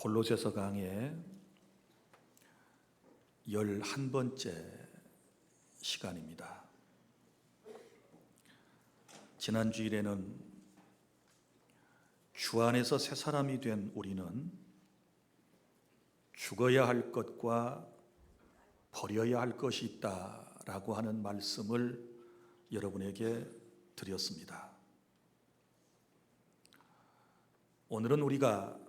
골로새서 강의 11번째 시간입니다. 지난 주일에는 주 안에서 새 사람이 된 우리는 죽어야 할 것과 버려야 할 것이 있다라고 하는 말씀을 여러분에게 드렸습니다. 오늘은 우리가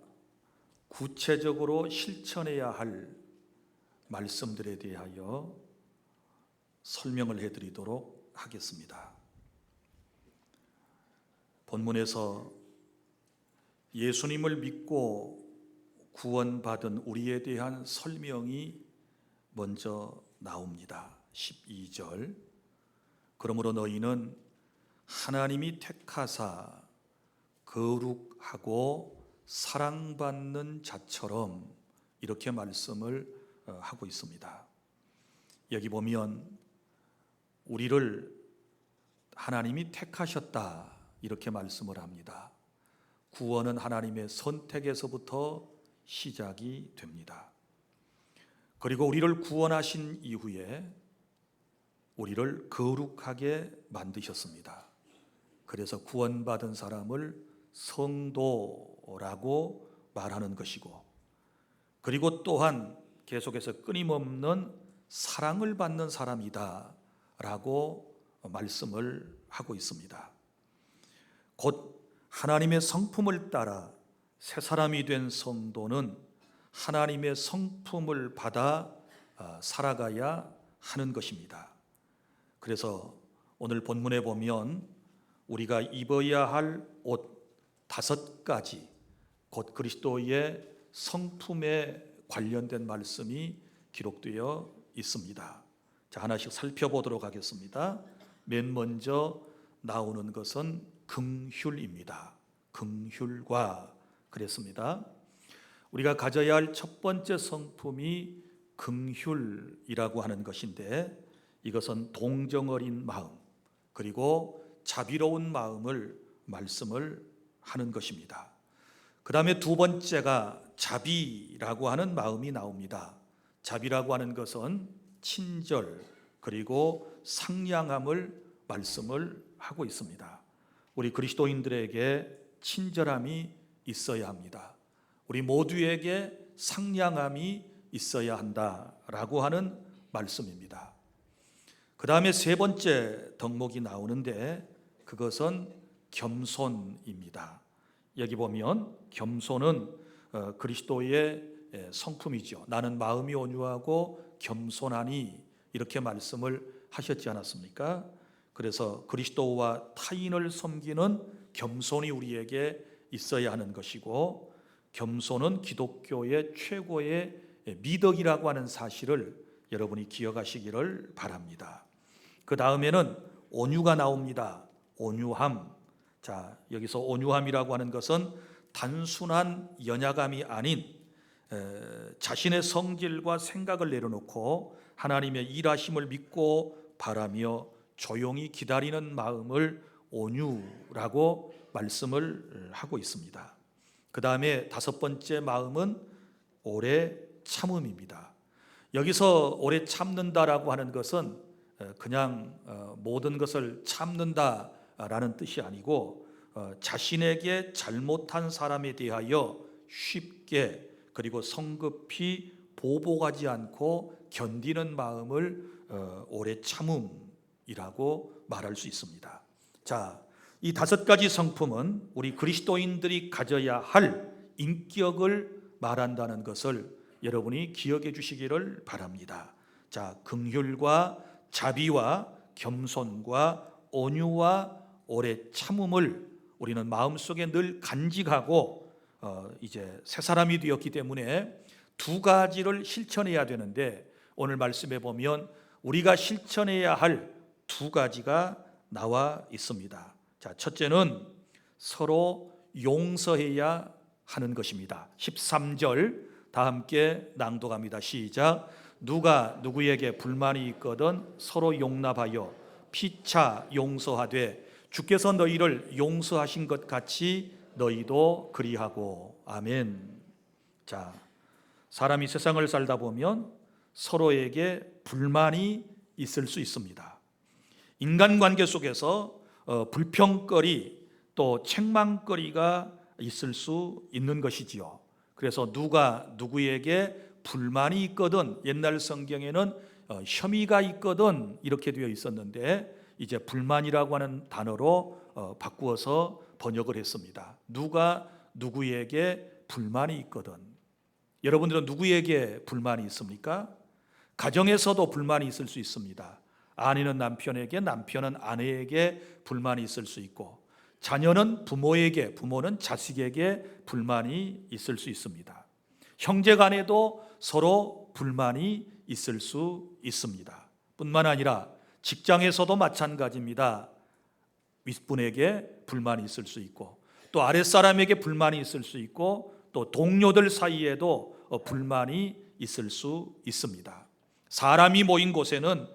구체적으로 실천해야 할 말씀들에 대하여 설명을 해드리도록 하겠습니다. 본문에서 예수님을 믿고 구원받은 우리에 대한 설명이 먼저 나옵니다. 12절. 그러므로 너희는 하나님이 택하사 거룩하고 사랑받는 자처럼, 이렇게 말씀을 하고 있습니다. 여기 보면 우리를 하나님이 택하셨다, 이렇게 말씀을 합니다. 구원은 하나님의 선택에서부터 시작이 됩니다. 그리고 우리를 구원하신 이후에 우리를 거룩하게 만드셨습니다. 그래서 구원받은 사람을 성도라고 말하는 것이고, 그리고 또한 계속해서 끊임없는 사랑을 받는 사람이다 라고 말씀을 하고 있습니다. 곧 하나님의 성품을 따라 새 사람이 된 성도는 하나님의 성품을 받아 살아가야 하는 것입니다. 그래서 오늘 본문에 보면 우리가 입어야 할 옷 5가지, 곧 그리스도의 성품에 관련된 말씀이 기록되어 있습니다. 자, 하나씩 살펴보도록 하겠습니다. 맨 먼저 나오는 것은 긍휼입니다. 긍휼과 그랬습니다. 우리가 가져야 할 첫 번째 성품이 긍휼이라고 하는 것인데, 이것은 동정 어린 마음, 그리고 자비로운 마음을 말씀을 하는 것입니다. 그 다음에 두 번째가 자비라고 하는 마음이 나옵니다. 자비라고 하는 것은 친절, 그리고 상냥함을 말씀을 하고 있습니다. 우리 그리스도인들에게 친절함이 있어야 합니다. 우리 모두에게 상냥함이 있어야 한다라고 하는 말씀입니다. 그 다음에 세 번째 덕목이 나오는데, 그것은 겸손입니다. 여기 보면 겸손은 그리스도의 성품이죠. 나는 마음이 온유하고 겸손하니, 이렇게 말씀을 하셨지 않았습니까? 그래서 그리스도와 타인을 섬기는 겸손이 우리에게 있어야 하는 것이고, 겸손은 기독교의 최고의 미덕이라고 하는 사실을 여러분이 기억하시기를 바랍니다. 그 다음에는 온유가 나옵니다. 온유함. 자, 여기서 온유함이라고 하는 것은 단순한 연약함이 아닌 자신의 성질과 생각을 내려놓고 하나님의 일하심을 믿고 바라며 조용히 기다리는 마음을 온유라고 말씀을 하고 있습니다. 그 다음에 5번째 마음은 오래 참음입니다. 여기서 오래 참는다라고 하는 것은 그냥 모든 것을 참는다라는 뜻이 아니고, 자신에게 잘못한 사람에 대하여 쉽게 그리고 성급히 보복하지 않고 견디는 마음을 오래 참음이라고 말할 수 있습니다. 자, 이 5가지 성품은 우리 그리스도인들이 가져야 할 인격을 말한다는 것을 여러분이 기억해 주시기를 바랍니다. 자, 긍휼과 자비와 겸손과 온유와 오래 참음을 우리는 마음속에 늘 간직하고, 이제 새 사람이 되었기 때문에 2가지를 실천해야 되는데, 오늘 말씀에 보면 우리가 실천해야 할 2가지가 나와 있습니다. 자, 첫째는 서로 용서해야 하는 것입니다. 13절 다 함께 낭독합니다. 시작. 누가 누구에게 불만이 있거든 서로 용납하여 피차 용서하되 주께서 너희를 용서하신 것 같이 너희도 그리하고. 아멘. 자, 사람이 세상을 살다 보면 서로에게 불만이 있을 수 있습니다. 인간관계 속에서 불평거리 또 책망거리가 있을 수 있는 것이지요. 그래서 누가 누구에게 불만이 있거든, 옛날 성경에는 혐의가 있거든 이렇게 되어 있었는데 이제 불만이라고 하는 단어로 바꾸어서 번역을 했습니다. 누가 누구에게 불만이 있거든. 여러분들은 누구에게 불만이 있습니까? 가정에서도 불만이 있을 수 있습니다. 아내는 남편에게, 남편은 아내에게 불만이 있을 수 있고, 자녀는 부모에게, 부모는 자식에게 불만이 있을 수 있습니다. 형제 간에도 서로 불만이 있을 수 있습니다. 뿐만 아니라 직장에서도 마찬가지입니다. 윗분에게 불만이 있을 수 있고, 또 아랫사람에게 불만이 있을 수 있고, 또 동료들 사이에도 불만이 있을 수 있습니다. 사람이 모인 곳에는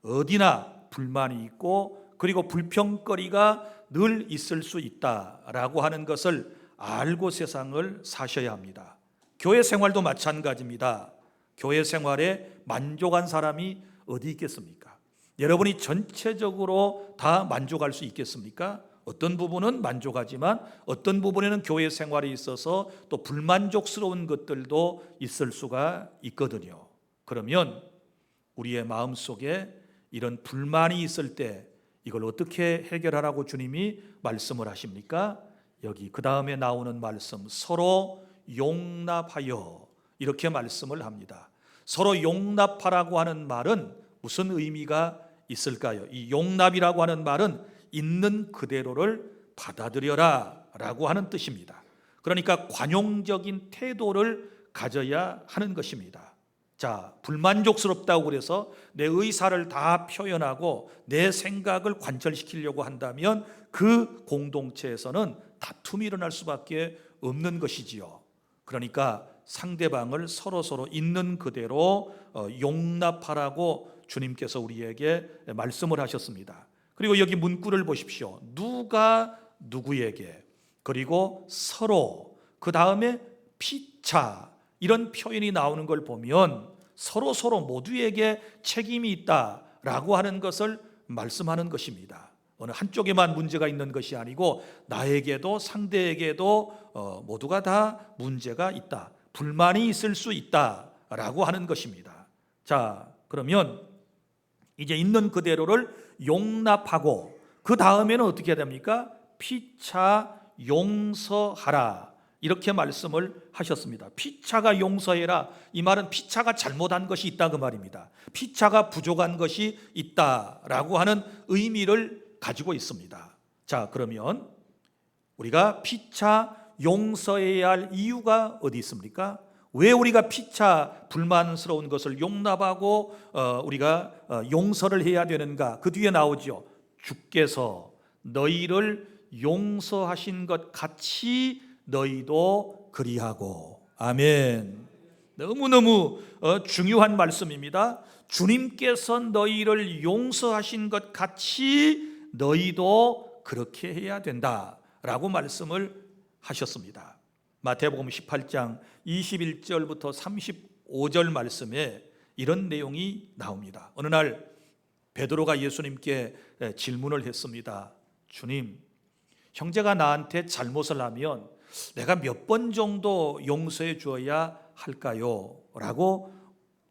어디나 불만이 있고, 그리고 불평거리가 늘 있을 수 있다라고 하는 것을 알고 세상을 사셔야 합니다. 교회 생활도 마찬가지입니다. 교회 생활에 만족한 사람이 어디 있겠습니까? 여러분이 전체적으로 다 만족할 수 있겠습니까? 어떤 부분은 만족하지만 어떤 부분에는 교회 생활에 있어서 또 불만족스러운 것들도 있을 수가 있거든요. 그러면 우리의 마음속에 이런 불만이 있을 때 이걸 어떻게 해결하라고 주님이 말씀을 하십니까? 여기 그 다음에 나오는 말씀, 서로 용납하여, 이렇게 말씀을 합니다. 서로 용납하라고 하는 말은 무슨 의미가 있을까요? 이 용납이라고 하는 말은 있는 그대로를 받아들여라 라고 하는 뜻입니다. 그러니까 관용적인 태도를 가져야 하는 것입니다. 자, 불만족스럽다고 그래서 내 의사를 다 표현하고 내 생각을 관철시키려고 한다면 그 공동체에서는 다툼이 일어날 수밖에 없는 것이지요. 그러니까 상대방을 서로 있는 그대로 용납하라고 주님께서 우리에게 말씀을 하셨습니다. 그리고 여기 문구를 보십시오. 누가 누구에게, 그리고 서로, 그 다음에 피차, 이런 표현이 나오는 걸 보면 서로 모두에게 책임이 있다라고 하는 것을 말씀하는 것입니다. 어느 한쪽에만 문제가 있는 것이 아니고 나에게도 상대에게도 모두가 다 문제가 있다, 불만이 있을 수 있다라고 하는 것입니다. 자, 그러면 이제 있는 그대로를 용납하고 그 다음에는 어떻게 해야 됩니까? 피차 용서하라, 이렇게 말씀을 하셨습니다. 피차가 용서해라, 이 말은 피차가 잘못한 것이 있다 그 말입니다. 피차가 부족한 것이 있다라고 하는 의미를 가지고 있습니다. 자, 그러면 우리가 피차 용서해야 할 이유가 어디 있습니까? 왜 우리가 피차 불만스러운 것을 용납하고 우리가 용서를 해야 되는가? 그 뒤에 나오죠. 주께서 너희를 용서하신 것 같이 너희도 그리하고. 아멘. 너무너무 중요한 말씀입니다. 주님께서 너희를 용서하신 것 같이 너희도 그렇게 해야 된다라고 말씀을 하셨습니다. 마태복음 18장 21절부터 35절 말씀에 이런 내용이 나옵니다. 어느 날 베드로가 예수님께 질문을 했습니다. 주님, 형제가 나한테 잘못을 하면 내가 몇 번 정도 용서해 주어야 할까요? 라고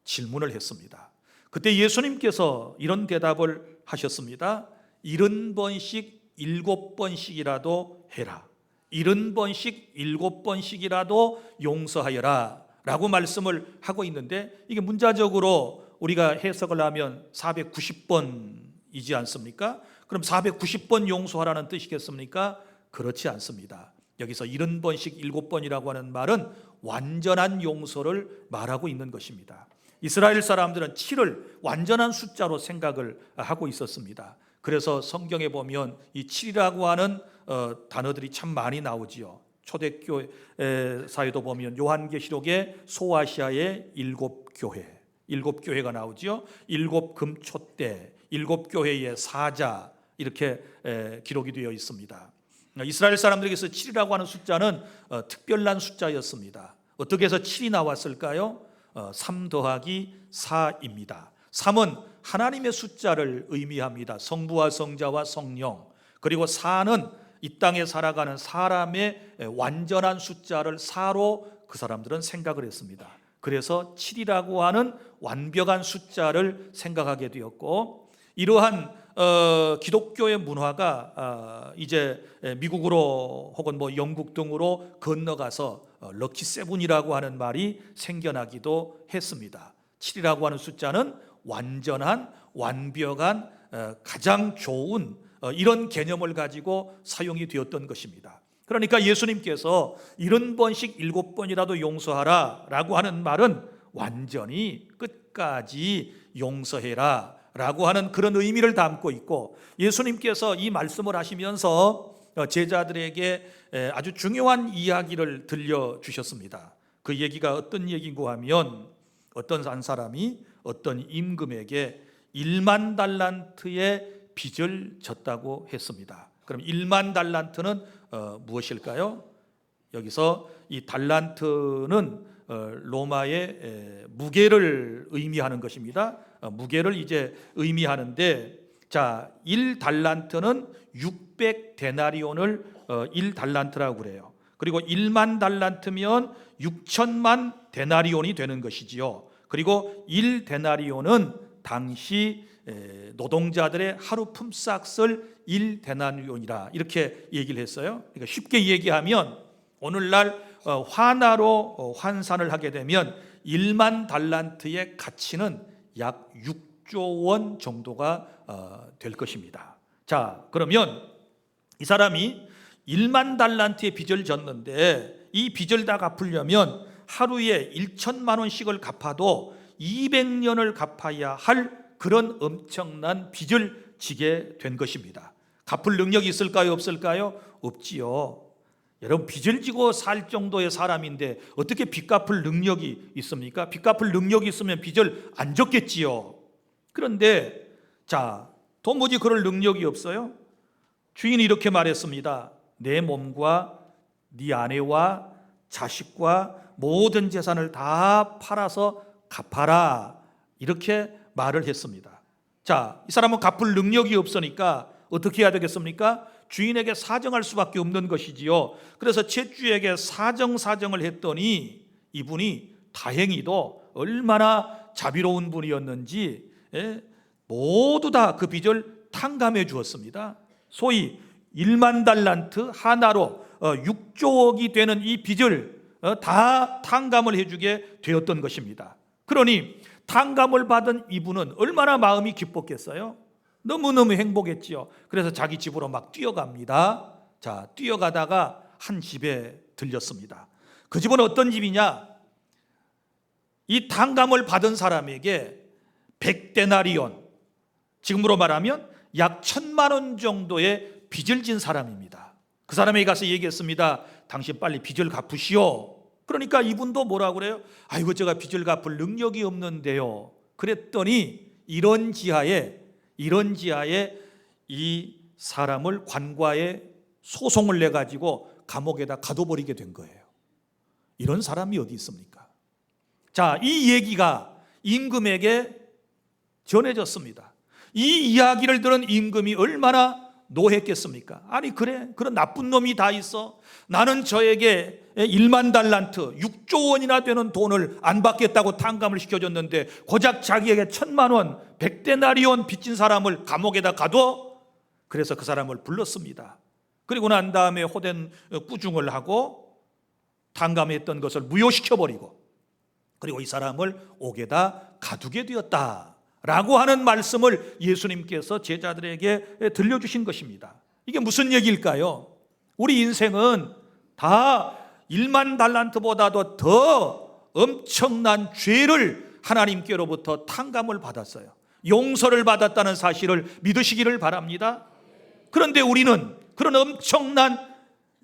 질문을 했습니다. 그때 예수님께서 이런 대답을 하셨습니다. 70번씩 7번씩이라도 해라. 70번씩 7번씩이라도 용서하여라 라고 말씀을 하고 있는데, 이게 문자적으로 우리가 해석을 하면 490번이지 않습니까? 그럼 490번 용서하라는 뜻이겠습니까? 그렇지 않습니다. 여기서 70번씩 7번이라고 하는 말은 완전한 용서를 말하고 있는 것입니다. 이스라엘 사람들은 7을 완전한 숫자로 생각을 하고 있었습니다. 그래서 성경에 보면 이 7이라고 하는 단어들이 참 많이 나오지요. 초대교회사에도 보면 요한계시록에 소아시아의 7교회, 7교회가 나오지요. 7금촛대, 7교회의 사자, 이렇게 기록이 되어 있습니다. 이스라엘 사람들에게서 7이라고 하는 숫자는 특별한 숫자였습니다. 어떻게 해서 7이 나왔을까요? 3 더하기 4입니다. 3은 하나님의 숫자를 의미합니다. 성부와 성자와 성령. 그리고 4는 이 땅에 살아가는 사람의 완전한 숫자를 4로 그 사람들은 생각을 했습니다. 그래서 7이라고 하는 완벽한 숫자를 생각하게 되었고, 이러한 기독교의 문화가 이제 미국으로 혹은 뭐 영국 등으로 건너가서 럭키 세븐이라고 하는 말이 생겨나기도 했습니다. 7이라고 하는 숫자는 완전한, 완벽한, 가장 좋은 이런 개념을 가지고 사용이 되었던 것입니다. 그러니까 예수님께서 70번씩 7번이라도 용서하라 라고 하는 말은 완전히 끝까지 용서해라 라고 하는 그런 의미를 담고 있고, 예수님께서 이 말씀을 하시면서 제자들에게 아주 중요한 이야기를 들려주셨습니다. 그 얘기가 어떤 얘기인가 하면, 어떤 한 사람이 어떤 임금에게 1만 달란트의 빚을 졌다고 했습니다. 그럼 1만 달란트는 무엇일까요? 여기서 이 달란트는 로마의 무게를 의미하는 것입니다. 무게를 이제 의미하는데, 자, 1달란트는 600데나리온을 1달란트라고 그래요. 그리고 1만 달란트면 6천만 데나리온이 되는 것이지요. 그리고 1데나리온은 당시 노동자들의 하루 품삯을 1데나리온이라 이렇게 얘기를 했어요. 그러니까 쉽게 얘기하면 오늘날 환화로 환산을 하게 되면 1만 달란트의 가치는 약 6조 원 정도가 될 것입니다. 자, 그러면 이 사람이 1만 달란트의 빚을 졌는데, 이 빚을 다 갚으려면 하루에 1천만 원씩을 갚아도 200년을 갚아야 할 그런 엄청난 빚을 지게 된 것입니다. 갚을 능력이 있을까요? 없을까요? 없지요. 여러분, 빚을 지고 살 정도의 사람인데 어떻게 빚 갚을 능력이 있습니까? 빚 갚을 능력이 있으면 빚을 안 졌겠지요. 그런데 자, 도무지 그럴 능력이 없어요. 주인이 이렇게 말했습니다. 내 몸과 네 아내와 자식과 모든 재산을 다 팔아서 갚아라, 이렇게 말을 했습니다. 자, 이 사람은 갚을 능력이 없으니까 어떻게 해야 되겠습니까? 주인에게 사정할 수밖에 없는 것이지요. 그래서 채주에게 사정을 했더니 이분이 다행히도 얼마나 자비로운 분이었는지 모두 다 그 빚을 탕감해 주었습니다. 소위 1만 달란트 하나로 6조억이 되는 이 빚을 다 탕감을 해주게 되었던 것입니다. 그러니 탕감을 받은 이분은 얼마나 마음이 기뻤겠어요? 너무너무 행복했지요. 그래서 자기 집으로 막 뛰어갑니다. 자, 뛰어가다가 한 집에 들렸습니다. 그 집은 어떤 집이냐? 이 탕감을 받은 사람에게 100데나리온, 지금으로 말하면 약 1,000만 원 정도의 빚을 진 사람입니다. 그 사람에게 가서 얘기했습니다. 당신 빨리 빚을 갚으시오. 그러니까 이분도 뭐라고 그래요? 아이고, 제가 빚을 갚을 능력이 없는데요. 그랬더니 이런 지하에 이 사람을 관과에 소송을 내가지고 감옥에다 가둬버리게 된 거예요. 이런 사람이 어디 있습니까? 자, 이 얘기가 임금에게 전해졌습니다. 이 이야기를 들은 임금이 얼마나 노했겠습니까? 아니, 그래, 그런 나쁜 놈이 다 있어. 나는 저에게 1만 달란트 6조 원이나 되는 돈을 안 받겠다고 탕감을 시켜줬는데 고작 자기에게 1,000만 원 100데나리온 빚진 사람을 감옥에다 가둬? 그래서 그 사람을 불렀습니다. 그리고 난 다음에 호된 꾸중을 하고 탕감했던 것을 무효시켜버리고, 그리고 이 사람을 옥에다 가두게 되었다 라고 하는 말씀을 예수님께서 제자들에게 들려주신 것입니다. 이게 무슨 얘기일까요? 우리 인생은 다 1만 달란트보다도 더 엄청난 죄를 하나님께로부터 탕감을 받았어요. 용서를 받았다는 사실을 믿으시기를 바랍니다. 그런데 우리는 그런 엄청난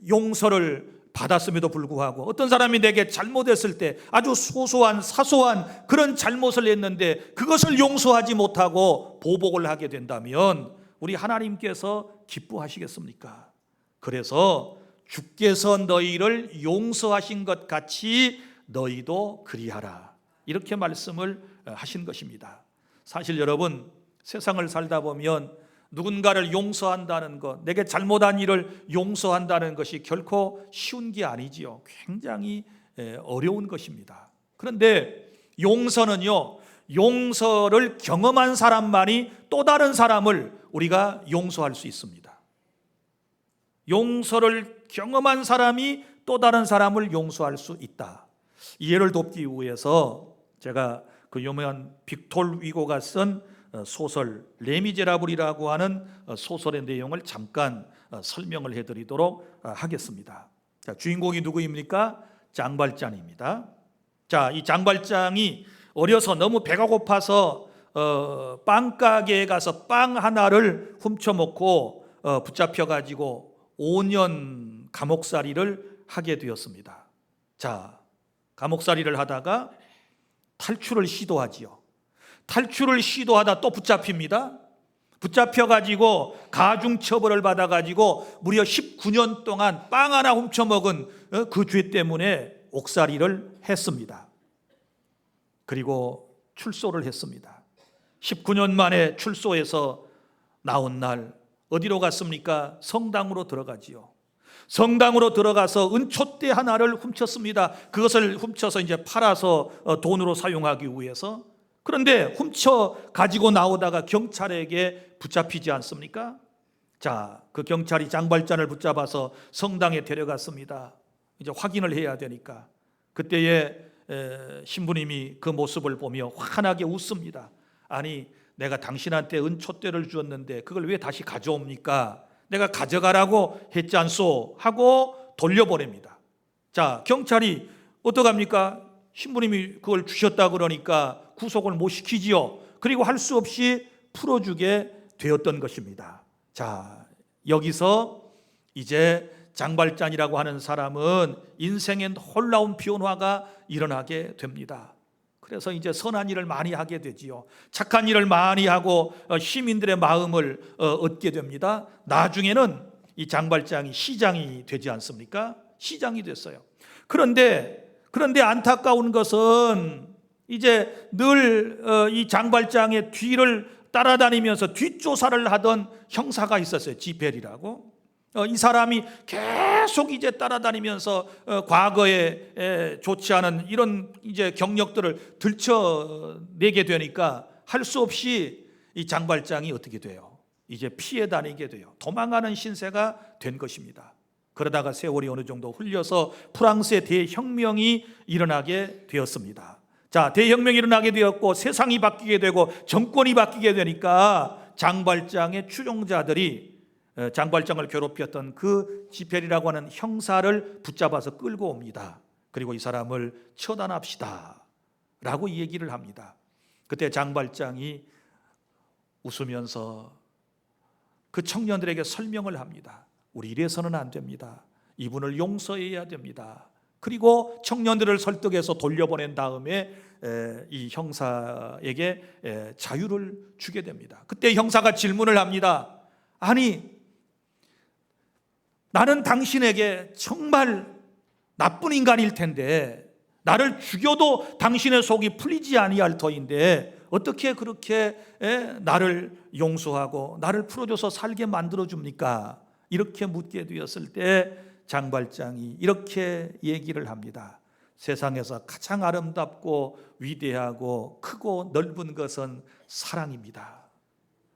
용서를 받았음에도 불구하고 어떤 사람이 내게 잘못했을 때 아주 소소한 사소한 그런 잘못을 했는데 그것을 용서하지 못하고 보복을 하게 된다면 우리 하나님께서 기뻐하시겠습니까? 그래서 주께서 너희를 용서하신 것 같이 너희도 그리하라. 이렇게 말씀을 하신 것입니다. 사실 여러분, 세상을 살다 보면 누군가를 용서한다는 것, 내게 잘못한 일을 용서한다는 것이 결코 쉬운 게 아니지요. 굉장히 어려운 것입니다. 그런데 용서는요, 용서를 경험한 사람만이 또 다른 사람을 우리가 용서할 수 있습니다. 용서를 경험한 사람이 또 다른 사람을 용서할 수 있다. 이해를 돕기 위해서 제가 그 유명한 빅톨 위고가 쓴 소설 레미제라블이라고 하는 소설의 내용을 잠깐 설명을 해드리도록 하겠습니다. 자, 주인공이 누구입니까? 장발장입니다. 자, 이 장발장이 어려서 너무 배가 고파서 빵가게에 가서 빵 하나를 훔쳐먹고 붙잡혀가지고 5년 감옥살이를 하게 되었습니다. 자, 감옥살이를 하다가 탈출을 시도하지요. 탈출을 시도하다 또 붙잡힙니다. 붙잡혀가지고 가중처벌을 받아가지고 무려 19년 동안 빵 하나 훔쳐먹은 그 죄 때문에 옥살이를 했습니다. 그리고 출소를 했습니다. 19년 만에 출소해서 나온 날 어디로 갔습니까? 성당으로 들어가지요. 성당으로 들어가서 은촛대 하나를 훔쳤습니다. 그것을 훔쳐서 이제 팔아서 돈으로 사용하기 위해서. 그런데 훔쳐 가지고 나오다가 경찰에게 붙잡히지 않습니까? 자, 그 경찰이 장발장을 붙잡아서 성당에 데려갔습니다. 이제 확인을 해야 되니까. 그때에 신부님이 그 모습을 보며 환하게 웃습니다. 아니, 내가 당신한테 은촛대를 주었는데 그걸 왜 다시 가져옵니까? 내가 가져가라고 했지 않소? 하고 돌려보냅니다. 자, 경찰이 어떡합니까? 신부님이 그걸 주셨다 그러니까 구속을 못 시키지요. 그리고 할 수 없이 풀어주게 되었던 것입니다. 자, 여기서 이제 장발장이라고 하는 사람은 인생에 놀라운 변화가 일어나게 됩니다. 그래서 이제 선한 일을 많이 하게 되지요. 착한 일을 많이 하고 시민들의 마음을 얻게 됩니다. 나중에는 이 장발장이 시장이 되지 않습니까? 시장이 됐어요. 그런데 안타까운 것은 이제 늘 이 장발장의 뒤를 따라다니면서 뒷조사를 하던 형사가 있었어요. 지벨이라고. 이 사람이 계속 이제 따라다니면서 과거에 좋지 않은 이런 이제 경력들을 들춰내게 되니까 할 수 없이 이 장발장이 어떻게 돼요? 이제 피해 다니게 돼요. 도망가는 신세가 된 것입니다. 그러다가 세월이 어느 정도 흘려서 프랑스의 대혁명이 일어나게 되었습니다. 자, 대혁명이 일어나게 되었고 세상이 바뀌게 되고 정권이 바뀌게 되니까 장발장의 추종자들이 장발장을 괴롭혔던 그 지펠이라고 하는 형사를 붙잡아서 끌고 옵니다. 그리고 이 사람을 처단합시다 라고 얘기를 합니다. 그때 장발장이 웃으면서 그 청년들에게 설명을 합니다. 우리 이래서는 안 됩니다. 이분을 용서해야 됩니다. 그리고 청년들을 설득해서 돌려보낸 다음에 이 형사에게 자유를 주게 됩니다. 그때 형사가 질문을 합니다. 아니, 나는 당신에게 정말 나쁜 인간일 텐데 나를 죽여도 당신의 속이 풀리지 아니할 터인데 어떻게 그렇게 나를 용서하고 나를 풀어줘서 살게 만들어줍니까? 이렇게 묻게 되었을 때 장발장이 이렇게 얘기를 합니다. 세상에서 가장 아름답고 위대하고 크고 넓은 것은 사랑입니다.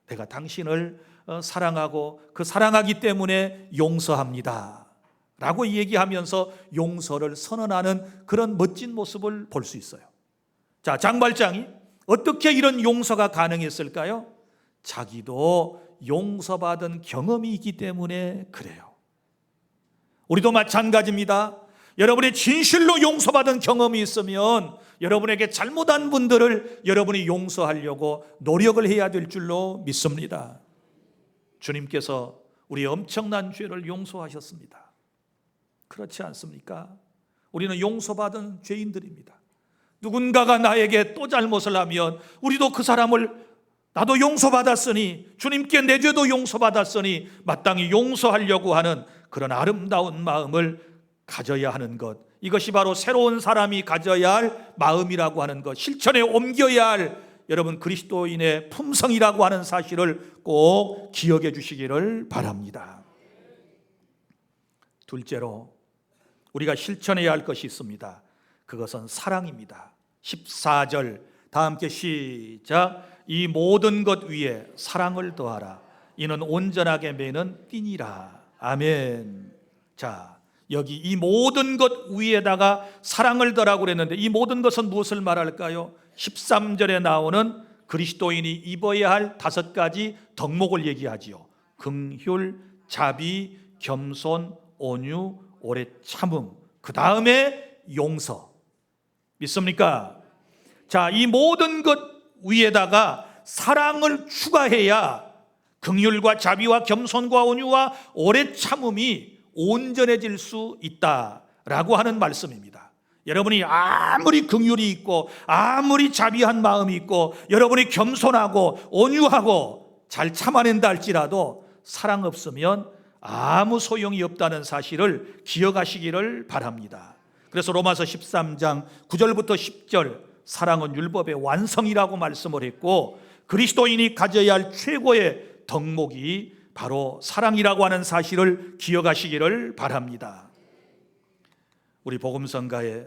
내가 당신을 사랑하고 그 사랑하기 때문에 용서합니다 라고 얘기하면서 용서를 선언하는 그런 멋진 모습을 볼 수 있어요. 자, 장발장이 어떻게 이런 용서가 가능했을까요? 자기도 용서받은 경험이 있기 때문에 그래요. 우리도 마찬가지입니다. 여러분이 진실로 용서받은 경험이 있으면 여러분에게 잘못한 분들을 여러분이 용서하려고 노력을 해야 될 줄로 믿습니다. 주님께서 우리 엄청난 죄를 용서하셨습니다. 그렇지 않습니까? 우리는 용서받은 죄인들입니다. 누군가가 나에게 또 잘못을 하면 우리도 그 사람을 나도 용서받았으니 주님께 내 죄도 용서받았으니 마땅히 용서하려고 하는 그런 아름다운 마음을 가져야 하는 것, 이것이 바로 새로운 사람이 가져야 할 마음이라고 하는 것, 실천에 옮겨야 할 여러분 그리스도인의 품성이라고 하는 사실을 꼭 기억해 주시기를 바랍니다. 둘째로 우리가 실천해야 할 것이 있습니다. 그것은 사랑입니다. 14절 다 함께 시작. 이 모든 것 위에 사랑을 더하라. 이는 온전하게 매는 띠니라. 아멘. 자, 여기 이 모든 것 위에다가 사랑을 더하라고 그랬는데 이 모든 것은 무엇을 말할까요? 13절에 나오는 그리스도인이 입어야 할 5가지 덕목을 얘기하지요. 긍휼, 자비, 겸손, 온유, 오래 참음, 그 다음에 용서. 믿습니까? 자, 이 모든 것 위에다가 사랑을 추가해야 긍휼과 자비와 겸손과 온유와 오래 참음이 온전해질 수 있다라고 하는 말씀입니다. 여러분이 아무리 긍휼이 있고 아무리 자비한 마음이 있고 여러분이 겸손하고 온유하고 잘 참아낸다 할지라도 사랑 없으면 아무 소용이 없다는 사실을 기억하시기를 바랍니다. 그래서 로마서 13장 9절부터 10절 사랑은 율법의 완성이라고 말씀을 했고 그리스도인이 가져야 할 최고의 덕목이 바로 사랑이라고 하는 사실을 기억하시기를 바랍니다. 우리 복음성가에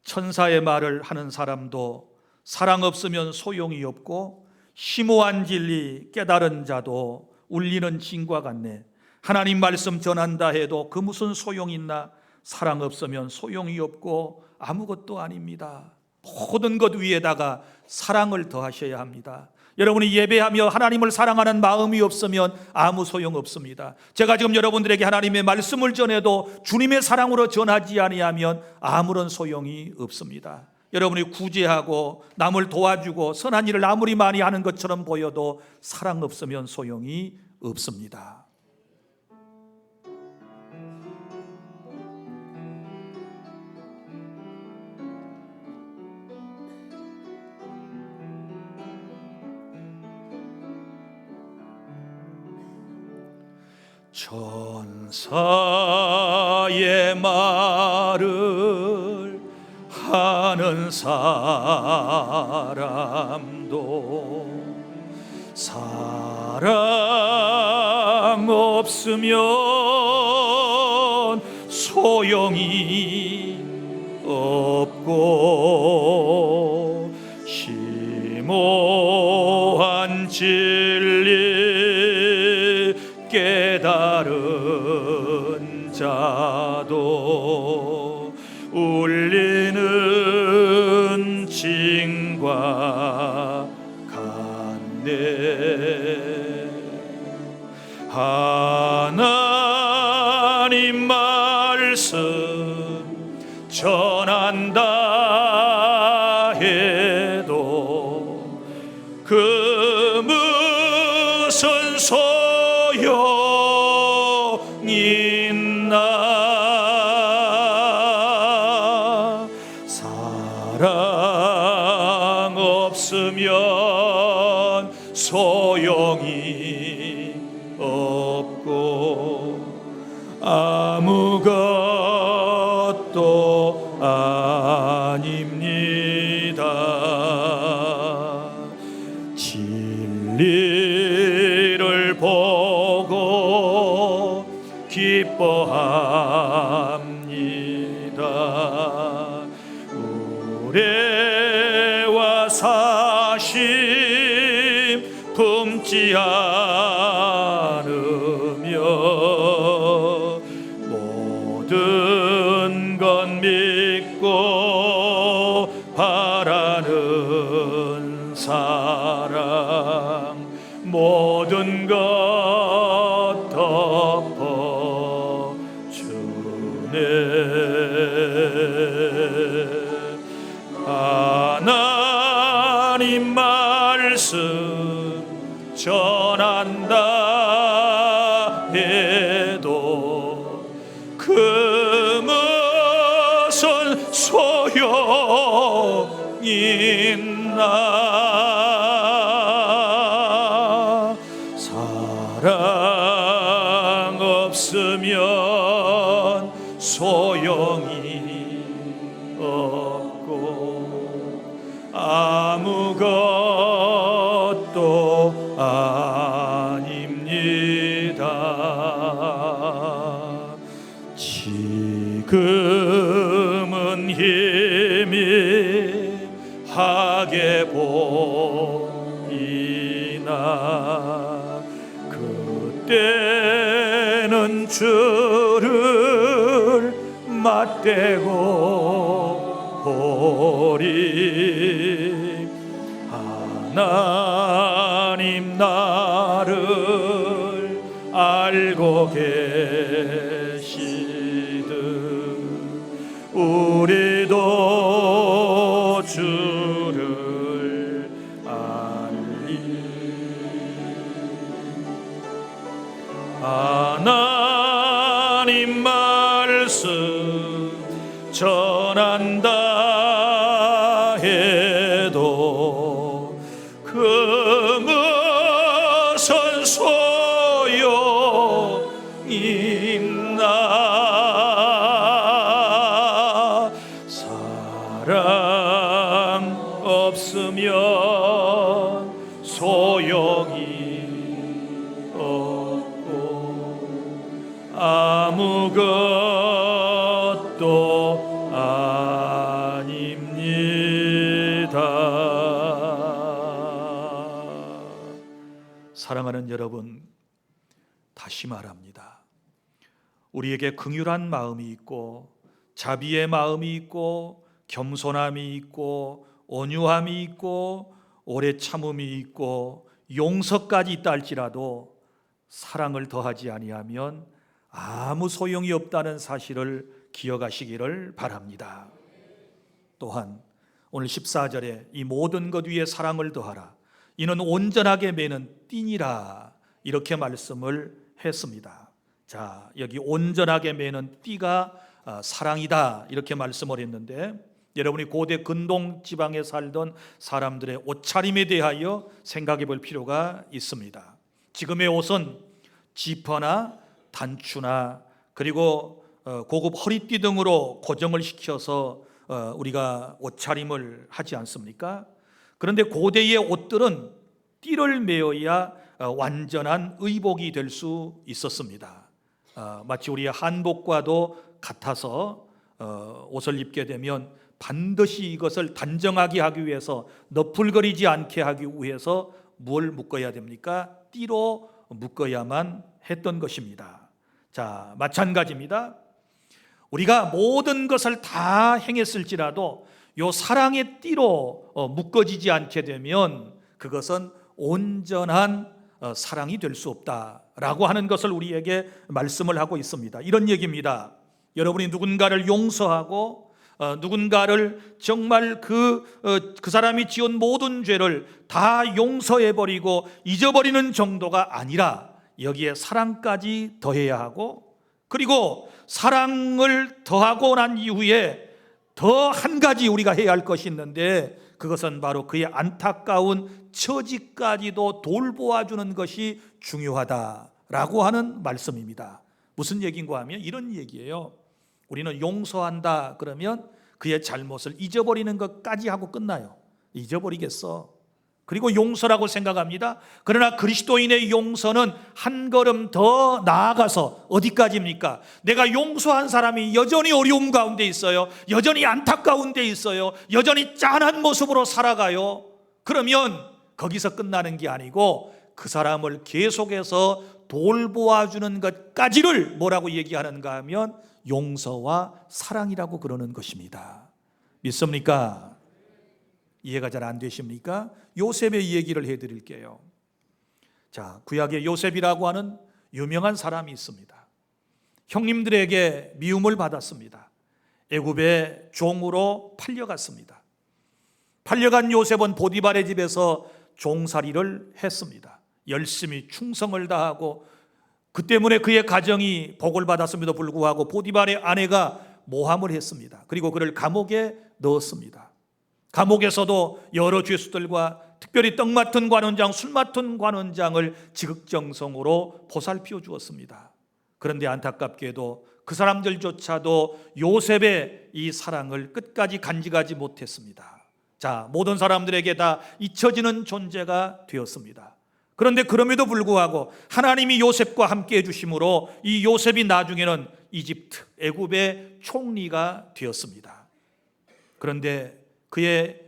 천사의 말을 하는 사람도 사랑 없으면 소용이 없고 심오한 진리 깨달은 자도 울리는 징과 같네. 하나님 말씀 전한다 해도 그 무슨 소용이 있나? 사랑 없으면 소용이 없고 아무것도 아닙니다. 모든 것 위에다가 사랑을 더하셔야 합니다. 여러분이 예배하며 하나님을 사랑하는 마음이 없으면 아무 소용 없습니다. 제가 지금 여러분들에게 하나님의 말씀을 전해도 주님의 사랑으로 전하지 아니하면 아무런 소용이 없습니다. 여러분이 구제하고 남을 도와주고 선한 일을 아무리 많이 하는 것처럼 보여도 사랑 없으면 소용이 없습니다. 천사의 말을 하는 사람도 사랑 없으면 소용이 없고 심오한 진리 깨달은 자도 울리는 징과 같네. 하나님 말씀 전한다 해도 그 무슨 소용이 있나? 사랑 없으면 소용이 없고 아무것도 아닙니다. 진리를 보고 기뻐합니다. 우레와 사심 품지 않으며 모든 건 믿고 바라는 사랑 모든 것 덮어주네. 하나님 말씀 전한다 해도 그 무슨 소용이 있나? 사랑 없으면 소용이 없고 아무것도 아닙니다. 지금은 희미하게 보이나 그때는 주를 맞대고 보리. 하나님 나를 알고 계시듯 우리도 주를 알리. 하나님 말씀 전한다 해도 그것은 소용있나. 사랑 없으면 소용이 없고 아무것도 아닙니다. 사랑하는 여러분, 다시 말합니다. 우리에게 긍휼한 마음이 있고 자비의 마음이 있고 겸손함이 있고 온유함이 있고 오래 참음이 있고 용서까지 있다 할지라도 사랑을 더하지 아니하면 아무 소용이 없다는 사실을 기억하시기를 바랍니다. 또한 오늘 14절에 이 모든 것 위에 사랑을 더하라. 이는 온전하게 매는 띠니라. 이렇게 말씀을 했습니다. 자, 여기 온전하게 매는 띠가 사랑이다. 이렇게 말씀을 했는데 여러분이 고대 근동 지방에 살던 사람들의 옷차림에 대하여 생각해 볼 필요가 있습니다. 지금의 옷은 지퍼나 단추나 그리고 고급 허리띠 등으로 고정을 시켜서 우리가 옷차림을 하지 않습니까? 그런데 고대의 옷들은 띠를 메어야 완전한 의복이 될 수 있었습니다. 마치 우리의 한복과도 같아서 옷을 입게 되면 반드시 이것을 단정하게 하기 위해서 너풀거리지 않게 하기 위해서 뭘 묶어야 됩니까? 띠로 묶어야만 했던 것입니다. 자, 마찬가지입니다. 우리가 모든 것을 다 행했을지라도 요 사랑의 띠로 묶어지지 않게 되면 그것은 온전한 사랑이 될 수 없다라고 하는 것을 우리에게 말씀을 하고 있습니다. 이런 얘기입니다. 여러분이 누군가를 용서하고 누군가를 정말 그 사람이 지은 모든 죄를 다 용서해버리고 잊어버리는 정도가 아니라 여기에 사랑까지 더해야 하고, 그리고 사랑을 더하고 난 이후에 더 한 가지 우리가 해야 할 것이 있는데 그것은 바로 그의 안타까운 처지까지도 돌보아주는 것이 중요하다라고 하는 말씀입니다. 무슨 얘기인가 하면 이런 얘기예요. 우리는 용서한다 그러면 그의 잘못을 잊어버리는 것까지 하고 끝나요. 잊어버리겠어. 그리고 용서라고 생각합니다. 그러나 그리스도인의 용서는 한 걸음 더 나아가서 어디까지입니까? 내가 용서한 사람이 여전히 어려움 가운데 있어요. 여전히 안타까운 데 있어요. 여전히 짠한 모습으로 살아가요. 그러면 거기서 끝나는 게 아니고 그 사람을 계속해서 돌보아주는 것까지를 뭐라고 얘기하는가 하면 용서와 사랑이라고 그러는 것입니다. 믿습니까? 이해가 잘 안 되십니까? 요셉의 얘기를 해드릴게요. 자, 구약의 요셉이라고 하는 유명한 사람이 있습니다. 형님들에게 미움을 받았습니다. 애굽의 종으로 팔려갔습니다. 팔려간 요셉은 보디발의 집에서 종살이를 했습니다. 열심히 충성을 다하고 그 때문에 그의 가정이 복을 받았음에도 불구하고 보디발의 아내가 모함을 했습니다. 그리고 그를 감옥에 넣었습니다. 감옥에서도 여러 죄수들과 특별히 떡 맡은 관원장, 술 맡은 관원장을 지극정성으로 보살피워 주었습니다. 그런데 안타깝게도 그 사람들조차도 요셉의 이 사랑을 끝까지 간직하지 못했습니다. 자, 모든 사람들에게 다 잊혀지는 존재가 되었습니다. 그런데 그럼에도 불구하고 하나님이 요셉과 함께 해주심으로 이 요셉이 나중에는 이집트, 애굽의 총리가 되었습니다. 그런데 그의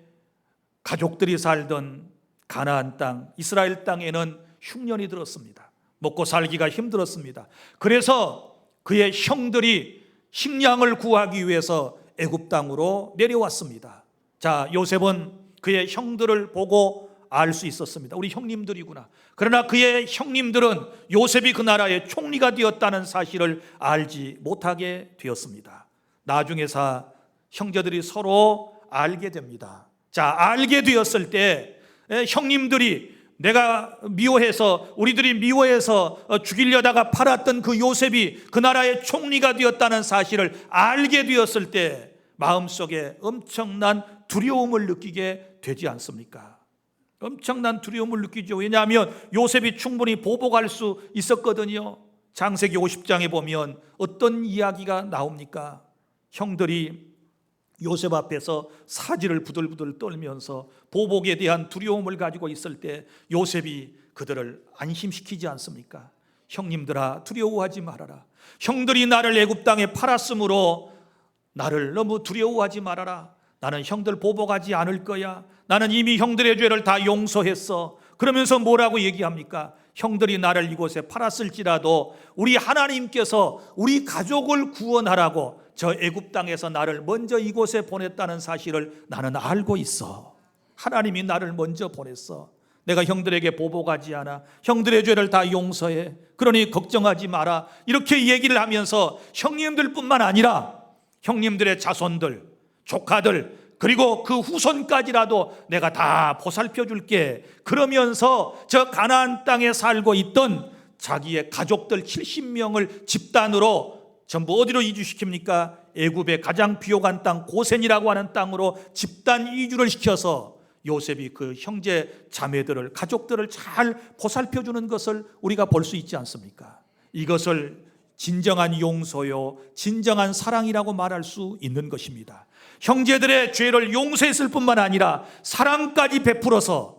가족들이 살던 가나안 땅, 이스라엘 땅에는 흉년이 들었습니다. 먹고 살기가 힘들었습니다. 그래서 그의 형들이 식량을 구하기 위해서 애굽 땅으로 내려왔습니다. 자, 요셉은 그의 형들을 보고 알 수 있었습니다. 우리 형님들이구나. 그러나 그의 형님들은 요셉이 그 나라의 총리가 되었다는 사실을 알지 못하게 되었습니다. 나중에서 형제들이 서로 알게 됩니다. 자, 알게 되었을 때 형님들이 우리들이 미워해서 죽이려다가 팔았던 그 요셉이 그 나라의 총리가 되었다는 사실을 알게 되었을 때 마음속에 엄청난 두려움을 느끼게 되지 않습니까? 엄청난 두려움을 느끼죠. 왜냐하면 요셉이 충분히 보복할 수 있었거든요. 창세기 50장에 보면 어떤 이야기가 나옵니까? 형들이 요셉 앞에서 사지를 부들부들 떨면서 보복에 대한 두려움을 가지고 있을 때 요셉이 그들을 안심시키지 않습니까? 형님들아, 두려워하지 말아라. 형들이 나를 애굽 땅에 팔았으므로 나를 너무 두려워하지 말아라. 나는 형들 보복하지 않을 거야. 나는 이미 형들의 죄를 다 용서했어. 그러면서 뭐라고 얘기합니까? 형들이 나를 이곳에 팔았을지라도 우리 하나님께서 우리 가족을 구원하라고 저 애굽 땅에서 나를 먼저 이곳에 보냈다는 사실을 나는 알고 있어. 하나님이 나를 먼저 보냈어. 내가 형들에게 보복하지 않아. 형들의 죄를 다 용서해. 그러니 걱정하지 마라. 이렇게 얘기를 하면서 형님들뿐만 아니라 형님들의 자손들, 조카들, 그리고 그 후손까지라도 내가 다 보살펴 줄게. 그러면서 저 가나안 땅에 살고 있던 자기의 가족들 70명을 집단으로 전부 어디로 이주시킵니까? 애굽의 가장 비옥한 땅 고센이라고 하는 땅으로 집단 이주를 시켜서 요셉이 그 형제 자매들을, 가족들을 잘 보살펴 주는 것을 우리가 볼 수 있지 않습니까? 이것을 진정한 용서요, 진정한 사랑이라고 말할 수 있는 것입니다. 형제들의 죄를 용서했을 뿐만 아니라 사랑까지 베풀어서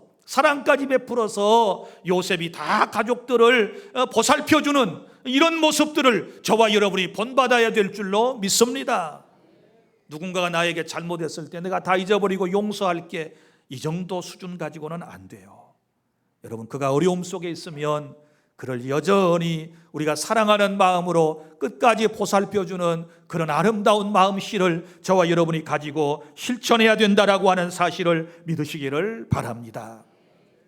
요셉이 다 가족들을 보살펴주는 이런 모습들을 저와 여러분이 본받아야 될 줄로 믿습니다. 누군가가 나에게 잘못했을 때 내가 다 잊어버리고 용서할게, 이 정도 수준 가지고는 안 돼요. 여러분, 그가 어려움 속에 있으면 그를 여전히 우리가 사랑하는 마음으로 끝까지 보살펴주는 그런 아름다운 마음씨를 저와 여러분이 가지고 실천해야 된다라고 하는 사실을 믿으시기를 바랍니다.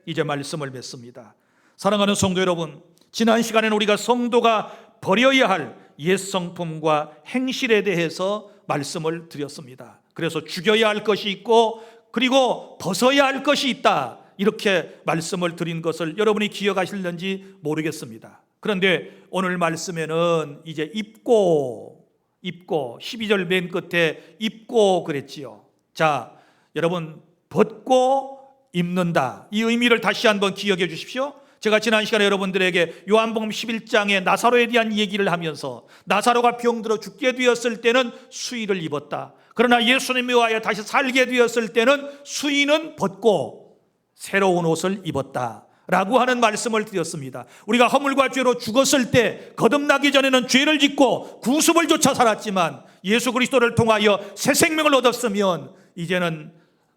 이제 말씀을 맺습니다. 사랑하는 성도 여러분, 지난 시간에는 우리가 성도가 버려야 할 옛 성품과 행실에 대해서 말씀을 드렸습니다. 그래서 죽여야 할 것이 있고 그리고 벗어야 할 것이 있다, 이렇게 말씀을 드린 것을 여러분이 기억하실는지 모르겠습니다. 그런데 오늘 말씀에는 이제 입고 12절 맨 끝에 입고 그랬지요. 자, 여러분, 벗고 입는다, 이 의미를 다시 한번 기억해 주십시오. 제가 지난 시간에 여러분들에게 요한복음 11장에 나사로에 대한 얘기를 하면서 나사로가 병들어 죽게 되었을 때는 수의를 입었다. 그러나 예수님이 와야 다시 살게 되었을 때는 수의는 벗고 새로운 옷을 입었다 라고 하는 말씀을 드렸습니다. 우리가 허물과 죄로 죽었을 때 거듭나기 전에는 죄를 짓고 구습을 쫓아 살았지만 예수 그리스도를 통하여 새 생명을 얻었으면 이제는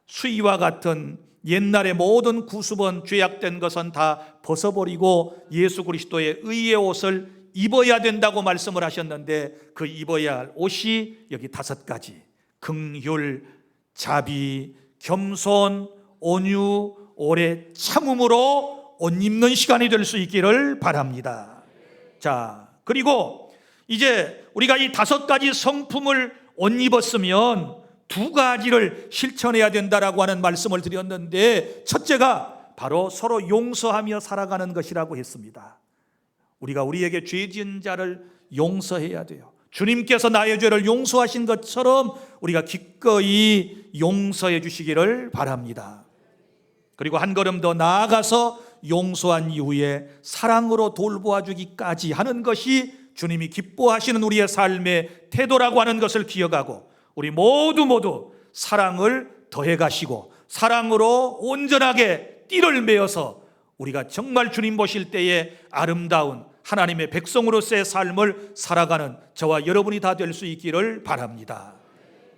수의와 같은 옛날의 모든 구습은, 죄악된 것은 다 벗어버리고 예수 그리스도의 의의 옷을 입어야 된다고 말씀을 하셨는데, 그 입어야 할 옷이 여기 5가지: 긍휼, 자비, 겸손, 온유, 오래 참음으로 옷 입는 시간이 될 수 있기를 바랍니다. 자, 그리고 이제 우리가 이 5가지 성품을 옷 입었으면 2가지를 실천해야 된다라고 하는 말씀을 드렸는데, 첫째가 바로 서로 용서하며 살아가는 것이라고 했습니다. 우리가 우리에게 죄 지은 자를 용서해야 돼요. 주님께서 나의 죄를 용서하신 것처럼 우리가 기꺼이 용서해 주시기를 바랍니다. 그리고 한 걸음 더 나아가서 용서한 이후에 사랑으로 돌보아 주기까지 하는 것이 주님이 기뻐하시는 우리의 삶의 태도라고 하는 것을 기억하고 우리 모두 사랑을 더해 가시고 사랑으로 온전하게 띠를 메어서 우리가 정말 주님 보실 때에 아름다운 하나님의 백성으로서의 삶을 살아가는 저와 여러분이 다 될 수 있기를 바랍니다.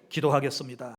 기도하겠습니다.